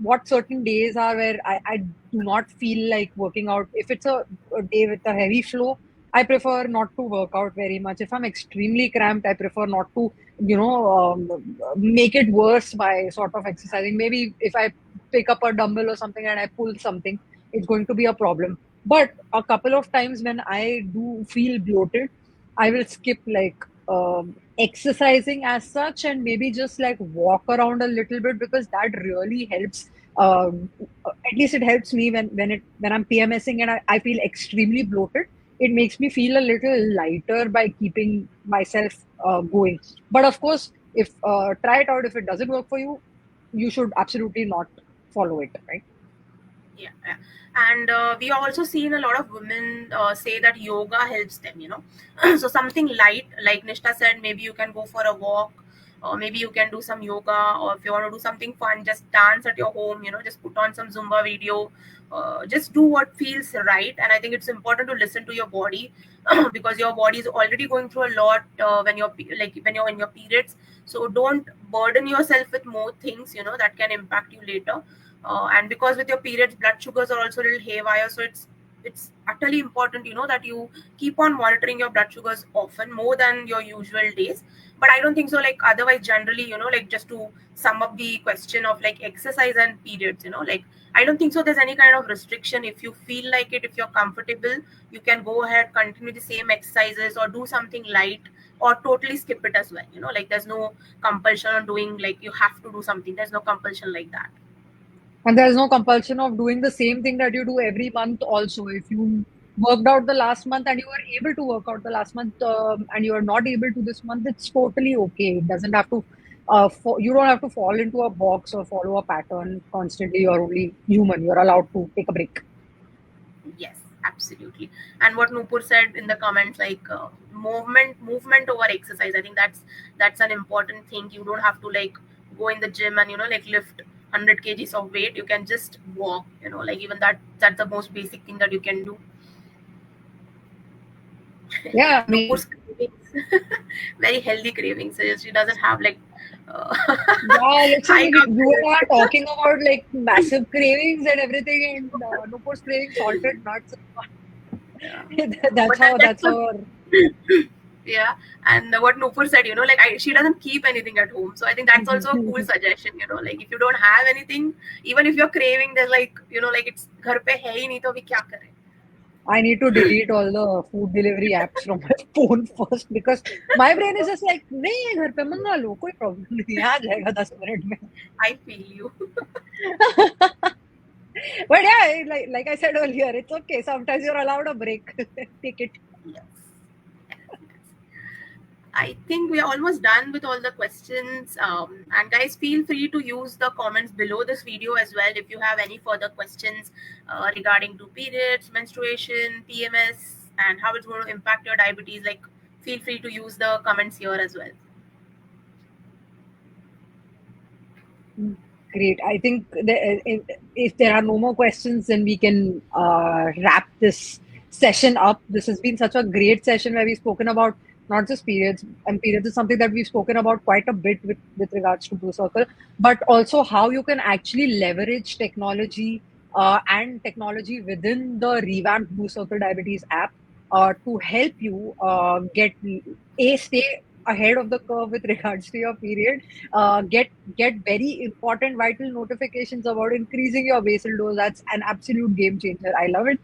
what certain days are where I do not feel like working out. If it's a day with a heavy flow, I prefer not to work out very much. If I'm extremely cramped, I prefer not to, make it worse by sort of exercising. Maybe if I pick up a dumbbell or something and I pull something, it's going to be a problem. But a couple of times when I do feel bloated, I will skip like exercising as such and maybe just like walk around a little bit because that really helps. At least it helps me when I'm PMSing and I feel extremely bloated. It makes me feel a little lighter by keeping myself going. But of course, if try it out. If it doesn't work for you, you should absolutely not follow it, right? Yeah, yeah. And we have also seen a lot of women say that yoga helps them. So something light, like Nishta said, maybe you can go for a walk, or maybe you can do some yoga, or if you want to do something fun, just dance at your home. Just put on some Zumba video. Just do what feels right. And I think it's important to listen to your body because your body is already going through a lot when you're in your periods. So don't burden yourself with more things that can impact you later. And because with your periods blood sugars are also a little haywire, so it's utterly important that you keep on monitoring your blood sugars often, more than your usual days. But I don't think so, like otherwise generally like just to sum up the question of like exercise and periods, I don't think so there's any kind of restriction. If you feel like it, if you're comfortable, you can go ahead, continue the same exercises, or do something light, or totally skip it as well. There's no compulsion on doing, like you have to do something. There's no compulsion like that. And there's no compulsion of doing the same thing that you do every month also. If you worked out the last month and you were able to work out the last month and you are not able to this month, it's totally okay. It doesn't have to, you don't have to fall into a box or follow a pattern constantly. You're only human. You're allowed to take a break. Yes, absolutely. And what Nupur said in the comments, like movement over exercise. I think that's an important thing. You don't have to like go in the gym and like lift 100 kgs of weight. You can just walk. Like even that's the most basic thing that you can do. Yeah, I mean, Nupur's cravings, very healthy cravings. So she doesn't have like uh, yeah, high literally, you and I are carb. talking about like massive cravings and everything, and Nupur's craving salted nuts. Yeah. That's But then how. that's That's the how. Yeah, and what Nupur said, like she doesn't keep anything at home, so I think that's also a cool suggestion. Like if you don't have anything, even if you're craving, there's like it's घर पे है ही नहीं तो अभी क्या करें? I need to delete all the food delivery apps from my phone first because my brain is just like, नहीं है घर पे मंगा लो कोई problem नहीं है आ जाएगा 10 मिनट में. I feel you. But yeah, like I said earlier, it's okay. Sometimes you're allowed a break. Take it. Yes. I think we are almost done with all the questions. And guys, feel free to use the comments below this video as well if you have any further questions regarding to periods, menstruation, PMS, and how it's going to impact your diabetes. Like, feel free to use the comments here as well. Great. I think if there are no more questions, then we can wrap this session up. This has been such a great session where we've spoken about not just periods, and periods is something that we've spoken about quite a bit with regards to Blue Circle, but also how you can actually leverage technology and technology within the revamped Blue Circle Diabetes app to help you stay ahead of the curve with regards to your period, get very important vital notifications about increasing your basal dose. That's an absolute game changer. I love it.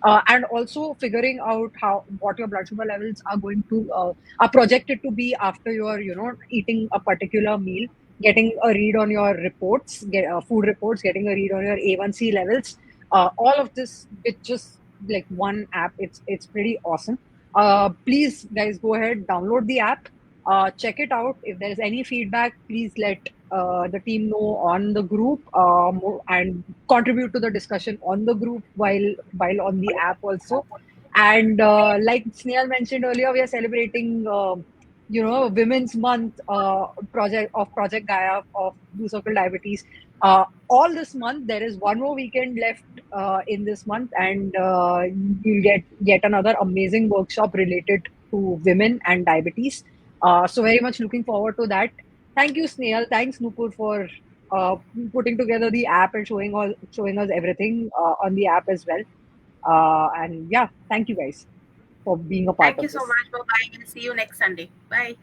And also figuring out what your blood sugar levels are going to are projected to be after you're eating a particular meal, getting a read on your reports, food reports, getting a read on your A1C levels. All of this with just like one app. It's pretty awesome. Please guys go ahead, download the app, check it out. If there's any feedback, please let the team know on the group, and contribute to the discussion on the group while on the app also. And like Snehal mentioned earlier, we are celebrating Women's Month Project Gaia of Blue Circle Diabetes. All this month, there is one more weekend left in this month, and you'll get yet another amazing workshop related to women and diabetes. So very much looking forward to that. Thank you, Snehal. Thanks, Nupur, for putting together the app and showing us everything on the app as well. And yeah, thank you guys for being a part Thank you of so this. much. Bye bye. We'll see you next Sunday. Bye.